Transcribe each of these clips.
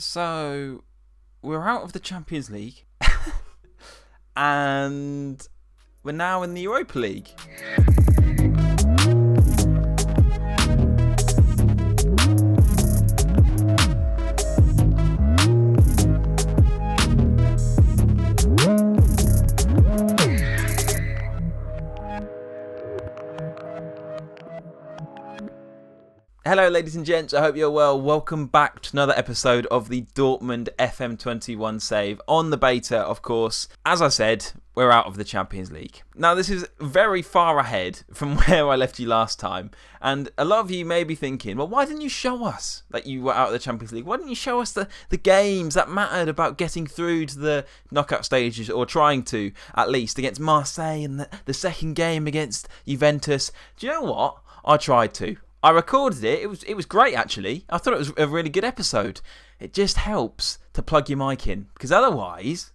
So, we're out of the Champions League and we're now in the Europa League. Hello ladies and gents, I hope you're well. Welcome back to another episode of the Dortmund FM21 save on the beta, of course. As I said, we're out of the Champions League. Now this is very far ahead from where I left you last time, and a lot of you may be thinking, well, why didn't you show us that you were out of the Champions League? Why didn't you show us the games that mattered about getting through to the knockout stages, or trying to, at least, against Marseille and the second game against Juventus? Do you know what? I tried to. I recorded it. It was great, actually. I thought it was a really good episode. It just helps to plug your mic in, because otherwise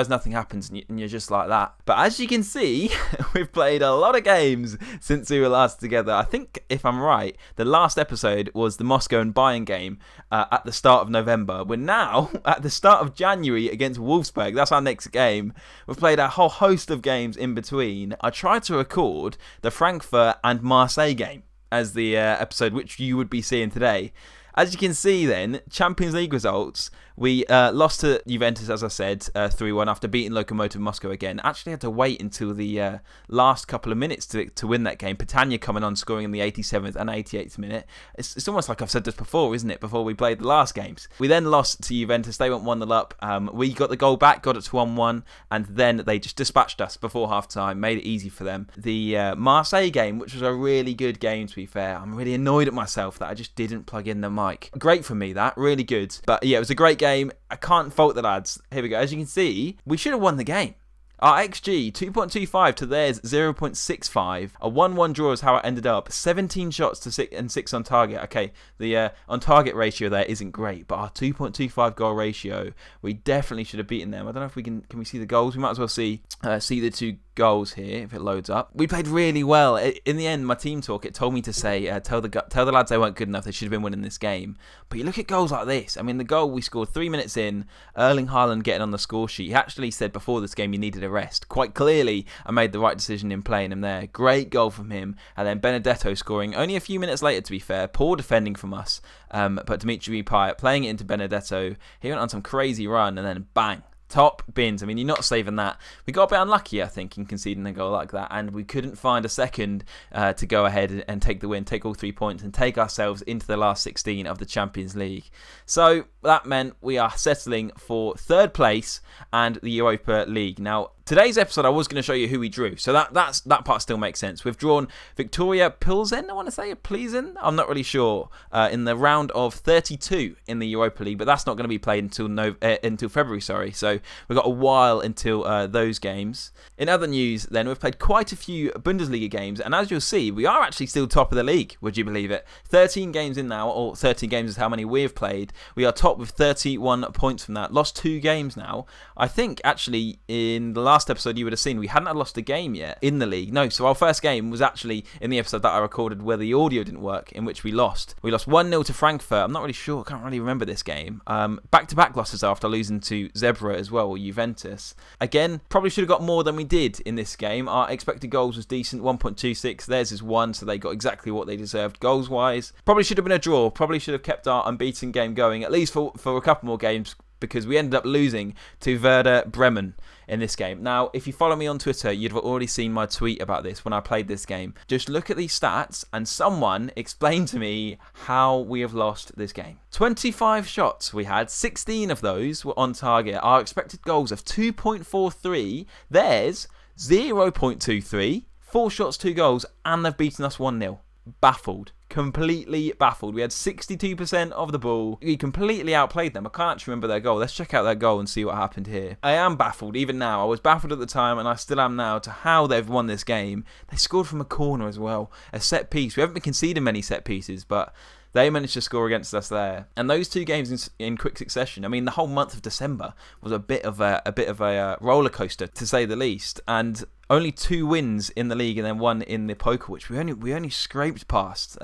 nothing happens and you're just like that. But as you can see, we've played a lot of games since we were last together. I think, if I'm right, the last episode was the Moscow and Bayern game at the start of November. We're now at the start of January against Wolfsburg. That's our next game. We've played a whole host of games in between. I tried to record the Frankfurt and Marseille game as the episode which you would be seeing today. As you can see then, Champions League results, we lost to Juventus, as I said, 3-1 after beating Lokomotiv Moscow again. Actually had to wait until the last couple of minutes to win that game. Petagna coming on, scoring in the 87th and 88th minute. It's almost like I've said this before, isn't it, before we played the last games. We then lost to Juventus. They went 1-0 up. We got the goal back, got it to 1-1, and then they just dispatched us before half-time, made it easy for them. The Marseille game, which was a really good game, to be fair. I'm really annoyed at myself that I just didn't plug in the mic. Great for me, that. Really good. But yeah, it was a great game. I can't fault the lads. Here we go. As you can see, we should have won the game. Our XG, 2.25 to theirs, 0.65. A 1-1 draw is how it ended up. 17 shots to 6 on target. Okay, the on-target ratio there isn't great, but our 2.25 goal ratio, we definitely should have beaten them. I don't know if we can we see the goals? We might as well see the two goals here if it loads up. We played really well. In the end, my team talk, it told me to say, tell the lads they weren't good enough. They should have been winning this game. But you look at goals like this. I mean, the goal we scored 3 minutes in, Erling Haaland getting on the score sheet. He actually said before this game he needed a rest. Quite clearly, I made the right decision in playing him there. Great goal from him. And then Benedetto scoring only a few minutes later, to be fair. Poor defending from us. But Dimitri Payet playing it into Benedetto. He went on some crazy run and then bang. Top bins. I mean, you're not saving that. We got a bit unlucky, I think, in conceding a goal like that, and we couldn't find a second to go ahead and take the win, take all 3 points, and take ourselves into the last 16 of the Champions League. So that meant we are settling for third place and the Europa League. Now, today's episode, I was going to show you who we drew, so that part still makes sense. We've drawn Victoria Pilsen, I want to say, Plzen? I'm not really sure, in the round of 32 in the Europa League, but that's not going to be played until February, so we've got a while until those games. In other news, then, we've played quite a few Bundesliga games, and as you'll see, we are actually still top of the league, would you believe it? 13 games in now, or 13 games is how many we've played. We are top with 31 points from that. Lost 2 games now. I think, actually, in the last episode you would have seen, we hadn't lost a game yet in the league. No, so our first game was actually in the episode that I recorded where the audio didn't work, in which we lost. We lost 1-0 to Frankfurt. I'm not really sure. I can't really remember this game. Back-to-back losses after losing to Zebra as well, or Juventus. Again, probably should have got more than we did in this game. Our expected goals was decent, 1.26. Theirs is 1, so they got exactly what they deserved goals-wise. Probably should have been a draw. Probably should have kept our unbeaten game going, at least for a couple more games, because we ended up losing to Werder Bremen in this game. Now, if you follow me on Twitter, you'd have already seen my tweet about this when I played this game. Just look at these stats and someone explain to me how we have lost this game. 25 shots we had, 16 of those were on target. Our expected goals of 2.43, theirs 0.23, 4 shots, 2 goals, and they've beaten us 1-0. Baffled. Completely baffled. We had 62% of the ball. We completely outplayed them. I can't actually remember their goal. Let's check out their goal and see what happened here. I am baffled even now. I was baffled at the time and I still am now to how they've won this game. They scored from a corner as well. A set piece. We haven't been conceding many set pieces, but they managed to score against us there. And those 2 games in quick succession, I mean, the whole month of December was a bit of a roller coaster, to say the least. And only 2 wins in the league and then 1 in the poker, which we only scraped past.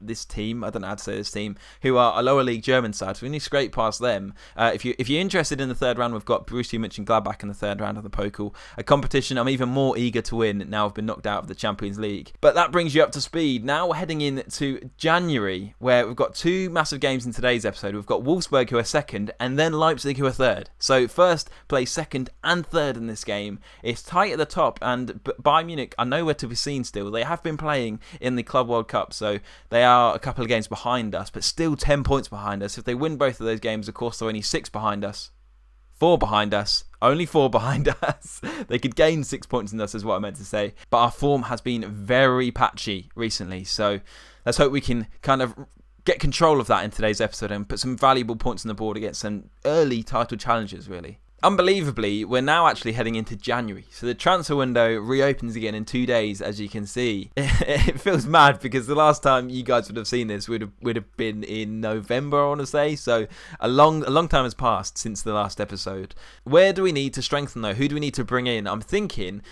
this team, I don't know how to say this team, who are a lower league German side. So we need to scrape past them. If you're interested in the third round, we've got Borussia Mönchengladbach in the third round of the Pokal, a competition I'm even more eager to win now I've been knocked out of the Champions League. But that brings you up to speed. Now we're heading into January, where we've got two massive games in today's episode. We've got Wolfsburg, who are second, and then Leipzig, who are third. So first place second and third in this game. It's tight at the top, and Bayern Munich are nowhere to be seen still. They have been playing in the Club World Cup, so they are a couple of games behind us, but still 10 points behind us. If they win both of those games, of course, they're only 6 behind us. 4 behind us. Only 4 behind us. They could gain 6 points in us, is what I meant to say. But our form has been very patchy recently, so let's hope we can kind of get control of that in today's episode and put some valuable points on the board against some early title challenges, really. Unbelievably, we're now actually heading into January. So the transfer window reopens again in 2 days, as you can see. It feels mad because the last time you guys would have seen this would have been in November, I want to say. So a long time has passed since the last episode. Where do we need to strengthen though? Who do we need to bring in? I'm thinking,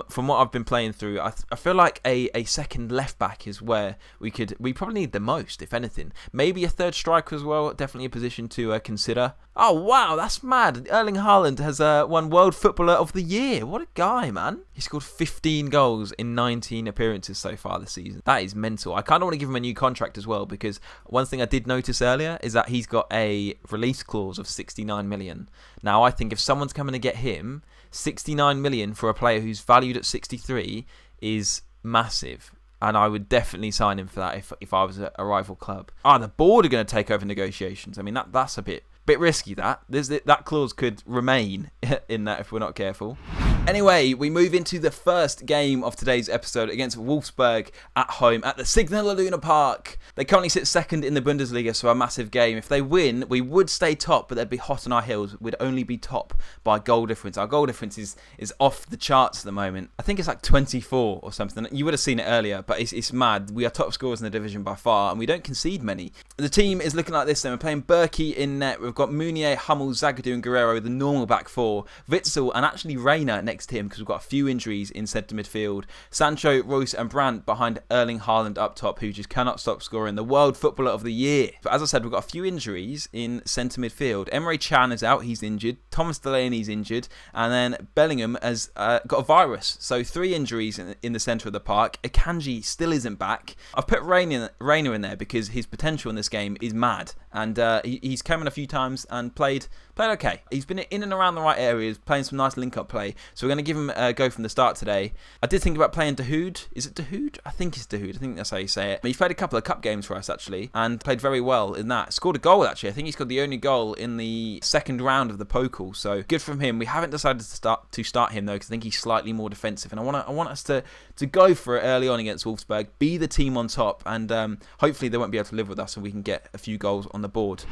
from what I've been playing through, I feel like a second left back is where we probably need the most, if anything. Maybe a third striker as well. Definitely a position to consider. Oh wow, that's mad. Erling Haaland has won World Footballer of the Year. What a guy, man. He scored 15 goals in 19 appearances so far this season. That is mental. I kind of want to give him a new contract as well, because one thing I did notice earlier is that he's got a release clause of 69 million. Now, I think if someone's coming to get him, 69 million for a player who's valued at 63 is massive. And I would definitely sign him for that if I was a rival club. The board are going to take over negotiations. I mean, that's a bit risky, that clause could remain in that if we're not careful. Anyway, we move into the first game of today's episode against Wolfsburg at home at the Signal Iduna Park. They currently sit second in the Bundesliga, so a massive game. If they win, we would stay top, but they'd be hot on our heels. We'd only be top by goal difference. Our goal difference is off the charts at the moment. I think it's like 24 or something. You would have seen it earlier, but it's mad. We are top scorers in the division by far, and we don't concede many. The team is looking like this then. We're playing Berkey in net. We've got Meunier, Hummel, Zagadou and Guerrero, the normal back four. Witsel and actually Reina next to him, because we've got a few injuries in centre midfield. Sancho, Royce and Brandt behind Erling Haaland up top, who just cannot stop scoring. The World Footballer of the Year. But as I said, we've got a few injuries in centre midfield. Emre Can is out, he's injured. Thomas Delaney's injured. And then Bellingham has got a virus. So 3 injuries in the centre of the park. Akanji still isn't back. I've put Reina in there because his potential in this game is mad. And he's come in a few times and played okay. He's been in and around the right areas, playing some nice link-up play. So we're going to give him a go from the start today. I did think about playing Dahoud. Is it Dahoud? I think it's Dahoud. I think that's how you say it. He's played a couple of cup games for us, actually, and played very well in that. Scored a goal, actually. I think he scored the only goal in the second round of the Pokal. So good from him. We haven't decided to start him, though, because I think he's slightly more defensive. And I want us to go for it early on against Wolfsburg, be the team on top, and hopefully they won't be able to live with us and we can get a few goals on the board.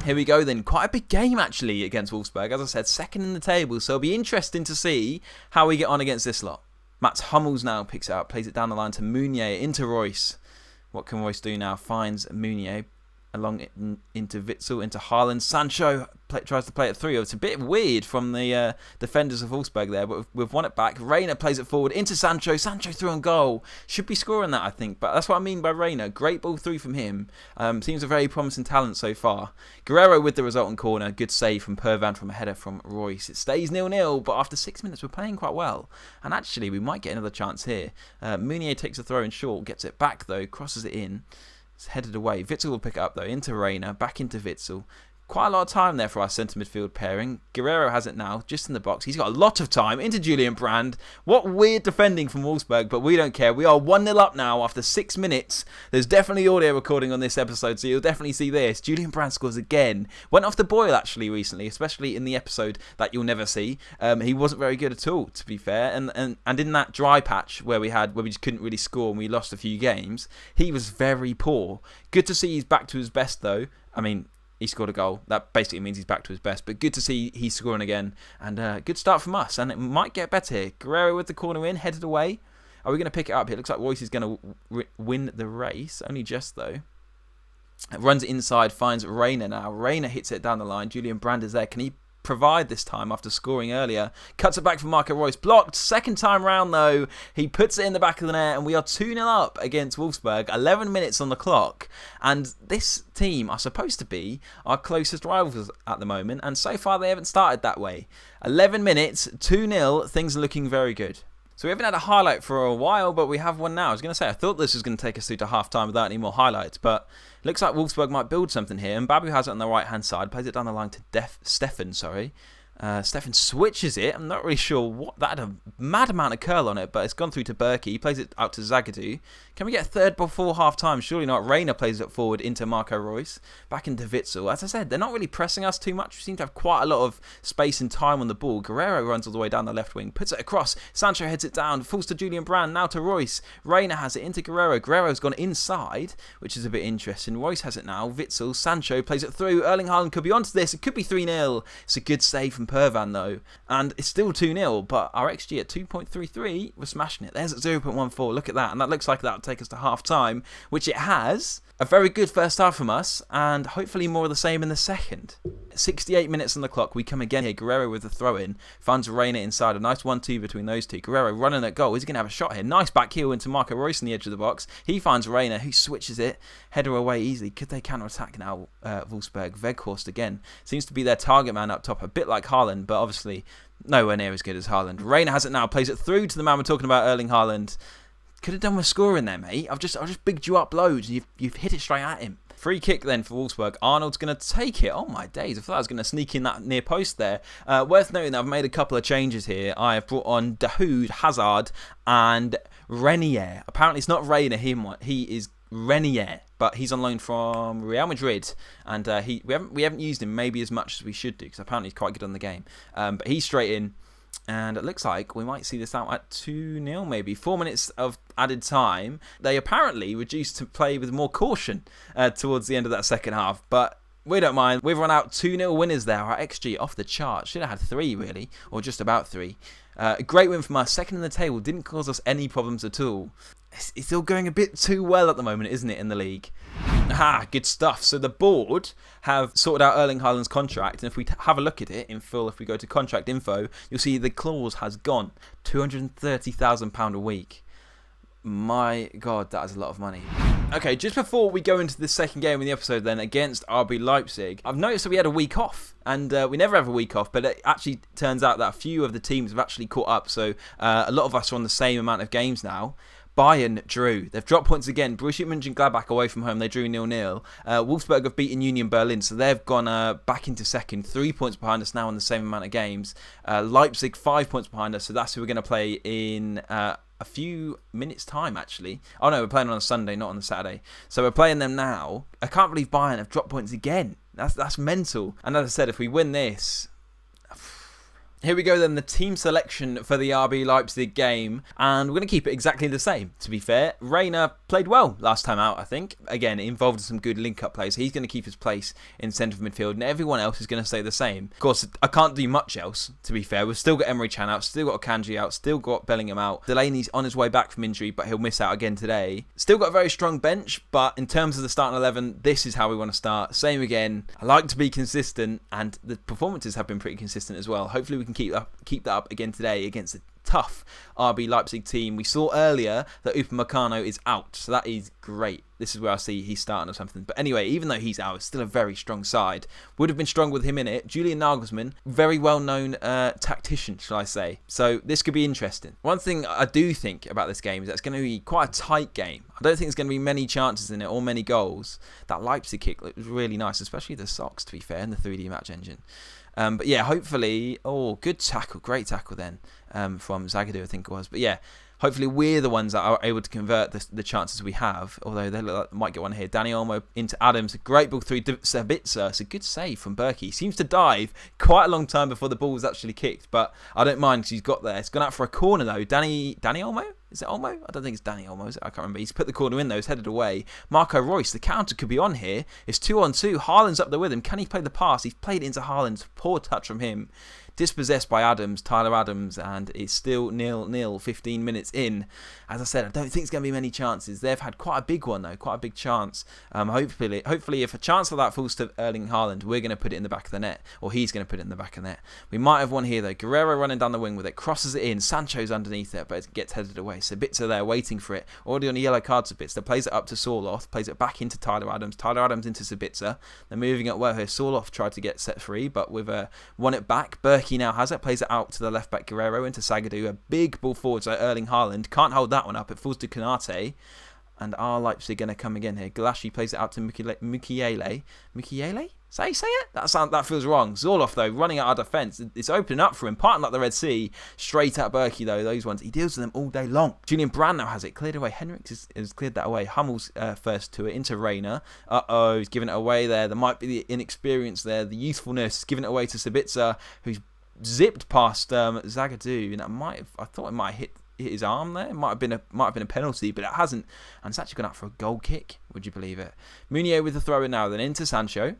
Here we go then. Quite a big game actually against Wolfsburg. As I said, second in the table, so it'll be interesting to see how we get on against this lot. Mats Hummels now picks it up, plays it down the line to Meunier, into Royce. What can Royce do now? Finds Meunier along into Witsel, into Haaland. Sancho tries to play it through. It's a bit weird from the defenders of Wolfsburg there, but we've won it back. Reina plays it forward into Sancho. Sancho through on goal. Should be scoring that, I think, but that's what I mean by Reina. Great ball through from him. Seems a very promising talent so far. Guerrero with the resultant corner. Good save from Pervan from a header from Royce. It stays 0-0, but after 6 minutes we're playing quite well. And actually we might get another chance here. Meunier takes a throw in short, gets it back though, crosses it in. It's headed away. Witsel will pick it up though, into Reina, back into Witsel. Quite a lot of time there for our centre midfield pairing. Guerrero has it now, just in the box. He's got a lot of time into Julian Brandt. What weird defending from Wolfsburg, but we don't care. We are 1-0 up now after 6 minutes. There's definitely audio recording on this episode, so you'll definitely see this. Julian Brandt scores again. Went off the boil actually recently, especially in the episode that you'll never see. He wasn't very good at all, to be fair. And in that dry patch where we just couldn't really score and we lost a few games, he was very poor. Good to see he's back to his best though. I mean, he scored a goal. That basically means he's back to his best. But good to see he's scoring again. And good start from us. And it might get better here. Guerrero with the corner in, headed away. Are we going to pick it up? It looks like Royce is going to win the race. Only just, though. Runs inside, finds Reina now. Reina hits it down the line. Julian Brandt is there. Can he provide this time after scoring earlier. Cuts it back for Marco Reus. Blocked. Second time round, though. He puts it in the back of the net, and we are 2-0 up against Wolfsburg. 11 minutes on the clock. And this team are supposed to be our closest rivals at the moment, and so far they haven't started that way. 11 minutes, 2-0. Things are looking very good. So we haven't had a highlight for a while, but we have one now. I was going to say, I thought this was going to take us through to half-time without any more highlights, but it looks like Wolfsburg might build something here. And Babu has it on the right-hand side, plays it down the line to Stefan, Stefan switches it. I'm not really sure what. That had a mad amount of curl on it, but it's gone through to Berkey. He plays it out to Zagadou. Can we get a third before half-time? Surely not. Reina plays it forward into Marco Reus. Back into Witsel. As I said, they're not really pressing us too much. We seem to have quite a lot of space and time on the ball. Guerrero runs all the way down the left wing. Puts it across. Sancho heads it down. Falls to Julian Brand. Now to Reus. Reina has it into Guerrero. Guerrero's gone inside, which is a bit interesting. Reus has it now. Witsel. Sancho plays it through. Erling Haaland could be onto this. It could be 3-0. It's a good save from Pervan, though. And it's still 2-0, but our XG at 2.33, we're smashing it. There's at 0.14. Look at that. And that looks like that will take us to half-time, which it has. A very good first half from us, and hopefully more of the same in the second. 68 minutes on the clock. We come again here. Guerrero with the throw-in. Finds Reina inside. A nice 1-2 between those two. Guerrero running at goal. He's going to have a shot here. Nice back heel into Marco Reus on the edge of the box. He finds Reina, who switches it. Header away easily. Could they counter-attack now? Wolfsburg. Weghorst again. Seems to be their target man up top. A bit like Haaland, but obviously nowhere near as good as Haaland. Reina has it now. Plays it through to the man we're talking about, Erling Haaland. Could have done with scoring there, mate. I've just bigged you up loads, and you've hit it straight at him. Free kick then for Wolfsburg. Arnold's going to take it. Oh my days, I thought I was going to sneak in that near post there. Worth noting that I've made a couple of changes here. I have brought on Dahoud, Hazard, and Renier. Apparently it's not Reina, he is Renier, but he's on loan from Real Madrid, and we haven't used him maybe as much as we should do, because apparently he's quite good on the game. But he's straight in. And it looks like we might see this out at 2-0 maybe. 4 minutes of added time. They apparently reduced to play with more caution towards the end of that second half. But we don't mind. We've run out 2-0 winners there. Our XG off the chart. Should have had 3 really. Or just about 3. A great win from us. Second in the table. Didn't cause us any problems at all. It's all going a bit too well at the moment, isn't it, in the league? Good stuff. So the board have sorted out Erling Haaland's contract, and if we have a look at it in full, if we go to contract info, you'll see the clause has gone £230,000 a week. My God, that is a lot of money. Okay, just before we go into the second game in the episode then against RB Leipzig, I've noticed that we had a week off, and we never have a week off, but it actually turns out that a few of the teams have actually caught up, so a lot of us are on the same amount of games now. Bayern drew. They've dropped points again. Borussia Mönchengladbach away from home. They drew 0-0. Wolfsburg have beaten Union Berlin, so they've gone back into second. 3 points behind us now in the same amount of games. Leipzig 5 points behind us, so that's who we're going to play in a few minutes' time, actually. Oh no, we're playing on a Sunday, not on a Saturday. So we're playing them now. I can't believe Bayern have dropped points again. That's mental. And as I said, if we win this... Here we go then, the team selection for the RB Leipzig game, and we're going to keep it exactly the same, to be fair. Reina played well last time out, I think. Again, involved in some good link-up plays. He's going to keep his place in centre of midfield, and everyone else is going to stay the same. Of course, I can't do much else, to be fair. We've still got Emre Can out, still got Akanji out, still got Bellingham out. Delaney's on his way back from injury, but he'll miss out again today. Still got a very strong bench, but in terms of the starting 11, this is how we want to start. Same again. I like to be consistent, and the performances have been pretty consistent as well. Hopefully we can keep that up again today against a tough RB Leipzig team. We saw earlier that Upamecano is out, so that is great. This is where I see he's starting or something. But anyway, even though he's out, it's still a very strong side. Would have been strong with him in it. Julian Nagelsmann, very well-known tactician, shall I say. So this could be interesting. One thing I do think about this game is that it's going to be quite a tight game. I don't think there's going to be many chances in it or many goals. That Leipzig kick looked really nice, especially the socks, to be fair, and the 3D match engine. But yeah, hopefully... Oh, good tackle. Great tackle then from Zagadou, I think it was. But yeah, hopefully we're the ones that are able to convert the chances we have. Although they look like they might get one here. Dani Olmo into Adams. A great ball through Sabitzer. It's a good save from Berkey. He seems to dive quite a long time before the ball was actually kicked. But I don't mind because he's got there. It's gone out for a corner though. Dani Olmo? Is it Olmo? I don't think it's Dani Olmo, is it? I can't remember. He's put the corner in though. He's headed away. Marco Reus, the counter could be on here. It's 2-on-2. Haaland's up there with him. Can he play the pass? He's played it into Haaland. Poor touch from him. dispossessed by Tyler Adams, and it's still 0-0 15 minutes in. As I said, I don't think it's going to be many chances. They've had quite a big one though, quite a big chance. Hopefully if a chance like that falls to Erling Haaland, we're going to put it in the back of the net, or he's going to put it in the back of the net. We might have one here though. Guerrero running down the wing with it, crosses it in. Sancho's underneath it, but it gets headed away. Sabitzer there waiting for it. Already on a yellow card, Sabitzer plays it up to Sorloth, plays it back into Tyler Adams. Tyler Adams into Sabitzer. They're moving it well here. Sorloth tried to get set free, but we've won it back. Berkey now has it, plays it out to the left back Guerrero into Zagadou. A big ball forward to Erling Haaland. Can't hold that one up. It falls to Konate. And are Leipzig going to come again here? Galashi plays it out to Mukiele. Mukiele? Say it? That feels wrong. Zorloff, though, running at our defence. It's opening up for him, parting like the Red Sea. Straight at Berkey, though, those ones. He deals with them all day long. Julian Brand now has it. Cleared away. Henriks has cleared that away. Hummel's first to it. Into Reina. He's giving it away there. There might be the inexperience there. The youthfulness. Giving it away to Sabitzer, who's zipped past Zagadou. And I thought it might have hit his arm there. It might have been a penalty, but it hasn't. And it's actually gone out for a goal kick. Would you believe it? Meunier with the throw in now. Then into Sancho.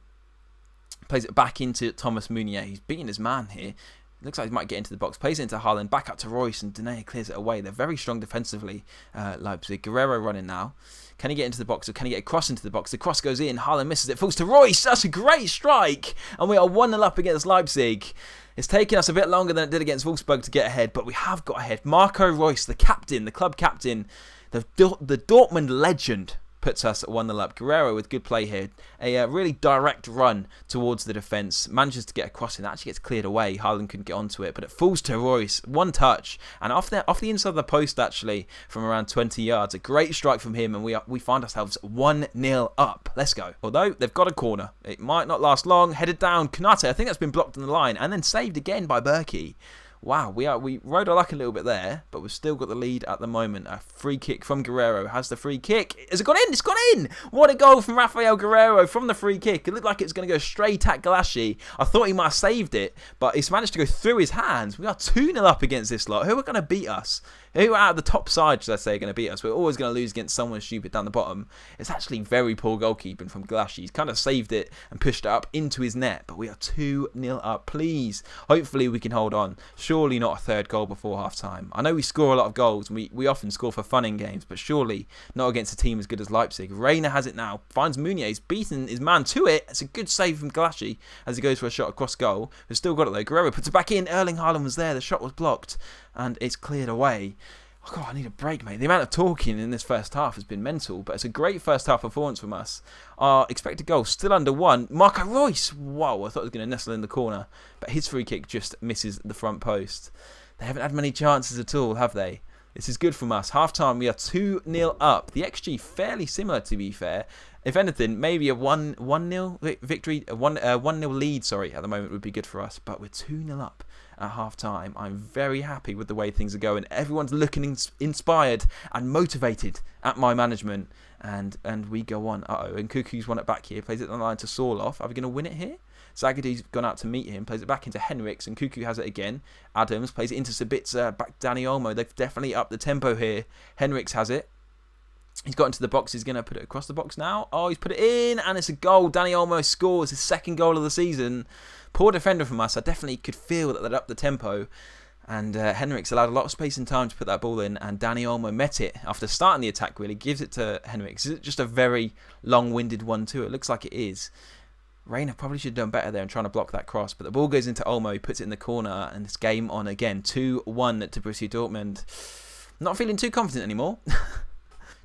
Plays it back into Thomas Meunier. He's beating his man here. Looks like he might get into the box. Plays it into Haaland. Back up to Royce. And Dene clears it away. They're very strong defensively, Leipzig. Guerrero running now. Can he get into the box, or can he get a cross into the box? The cross goes in. Haaland misses it. Falls to Royce. That's a great strike. And we are 1-0 up against Leipzig. It's taken us a bit longer than it did against Wolfsburg to get ahead, but we have got ahead. Marco Reus, the captain, the club captain, the Dortmund legend, puts us at 1-0 up. Guerrero with good play here. A really direct run towards the defence. Manages to get a cross in. That actually gets cleared away. Haaland couldn't get onto it, but it falls to Royce. One touch. And off the inside of the post, actually, from around 20 yards. A great strike from him, and we find ourselves 1-0 up. Let's go. Although, they've got a corner. It might not last long. Headed down. Konate, I think that's been blocked on the line. And then saved again by Berkey. Wow, we rode our luck a little bit there, but we've still got the lead at the moment. A free kick from Guerrero. Has the free kick. Has it gone in? It's gone in! What a goal from Rafael Guerrero from the free kick. It looked like it's going to go straight at Galashi. I thought he might have saved it, but it's managed to go through his hands. We are 2-0 up against this lot. Who are going to beat us? Who out of the top side, should I say, are going to beat us? We're always going to lose against someone stupid down the bottom. It's actually very poor goalkeeping from Galashi. He's kind of saved it and pushed it up into his net, but we are 2-0 up. Please, hopefully we can hold on. Surely not a third goal before half-time. I know we score a lot of goals, and we often score for fun in games, but surely not against a team as good as Leipzig. Reina has it now, finds Meunier. He's beaten his man to it. It's a good save from Galashi as he goes for a shot across goal. We've still got it though. Guerrero puts it back in. Erling Haaland was there. The shot was blocked, and it's cleared away. Oh God, I need a break, mate. The amount of talking in this first half has been mental, but it's a great first half performance from us. Our expected goal still under 1. Marco Reus. Wow, I thought it was going to nestle in the corner, but his free kick just misses the front post. They haven't had many chances at all, have they? This is good from us. Half time, we are 2-0 up. The XG fairly similar, to be fair. If anything, maybe a 1-0 victory, a 1-0 lead, sorry, at the moment would be good for us. But we're 2-0 up at half time. I'm very happy with the way things are going. Everyone's looking inspired and motivated at my management. And we go on. And Kuku's won it back here. Plays it on the line to Sorloth. Are we going to win it here? Zagadou's gone out to meet him, plays it back into Henriks, and Kuku has it again. Adams plays it into Sabitzer, back to Dani Olmo. They've definitely upped the tempo here. Henriks has it. He's got into the box. He's going to put it across the box now. Oh, he's put it in, and it's a goal. Dani Olmo scores his second goal of the season. Poor defender from us. I definitely could feel that they'd upped the tempo. And Henriks allowed a lot of space and time to put that ball in, and Dani Olmo met it after starting the attack, really. Gives it to Henriks. Is it just a very long-winded one too? It looks like it is. Reina probably should have done better there in trying to block that cross, but the ball goes into Olmo, he puts it in the corner, and it's game on again. 2-1 to Borussia Dortmund. Not feeling too confident anymore.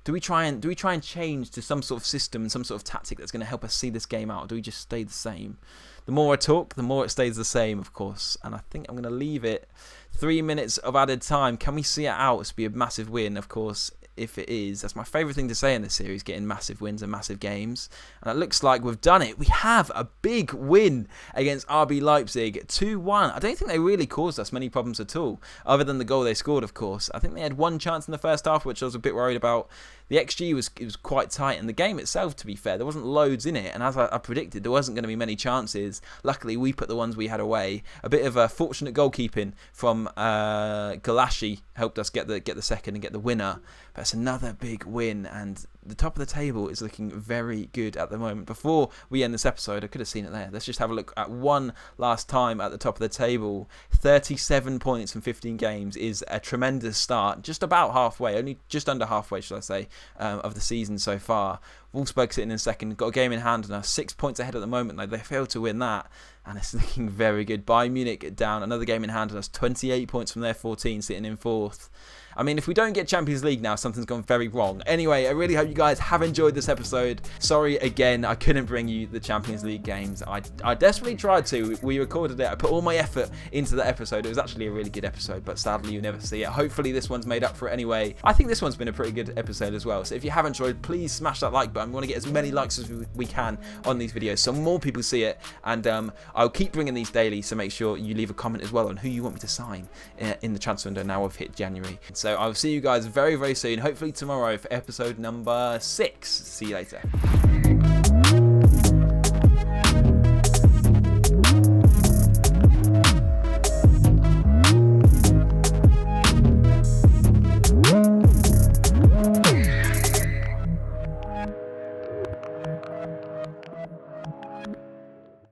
Do we try and change to some sort of system and some sort of tactic that's going to help us see this game out, or do we just stay the same? The more I talk, the more it stays the same, of course, and I think I'm going to leave it. 3 minutes of added time. Can we see it out? It's be a massive win, of course. If it is, that's my favourite thing to say in this series, getting massive wins and massive games. And it looks like we've done it. We have a big win against RB Leipzig, 2-1. I don't think they really caused us many problems at all, other than the goal they scored, of course. I think they had one chance in the first half, which I was a bit worried about. The XG was quite tight, and the game itself, to be fair, there wasn't loads in it. And as I predicted, there wasn't going to be many chances. Luckily, we put the ones we had away. A bit of fortunate goalkeeping from Galashi helped us get the second and get the winner. But That's another big win, and the top of the table is looking very good at the moment. Before we end this episode, I could have seen it there. Let's just have a look at one last time at the top of the table. 37 points from 15 games is a tremendous start. Just about halfway, only just under halfway, should I say, of the season so far. Wolfsburg sitting in second, got a game in hand and are 6 points ahead at the moment. Though they failed to win that, and it's looking very good. Bayern Munich down, another game in hand and us 28 points from their 14, sitting in fourth. I mean, if we don't get Champions League now, something's gone very wrong. Anyway, I really hope you guys have enjoyed this episode. Sorry again, I couldn't bring you the Champions League games. I desperately tried to. We recorded it. I put all my effort into the episode. It was actually a really good episode, but sadly you never see it. Hopefully this one's made up for it anyway. I think this one's been a pretty good episode as well. So if you have enjoyed, please smash that like button. We want to get as many likes as we can on these videos so more people see it. And I'll keep bringing these daily, so make sure you leave a comment as well on who you want me to sign in the transfer window now we've hit January. So I'll see you guys very, very soon. Hopefully tomorrow for episode number 6. See you later.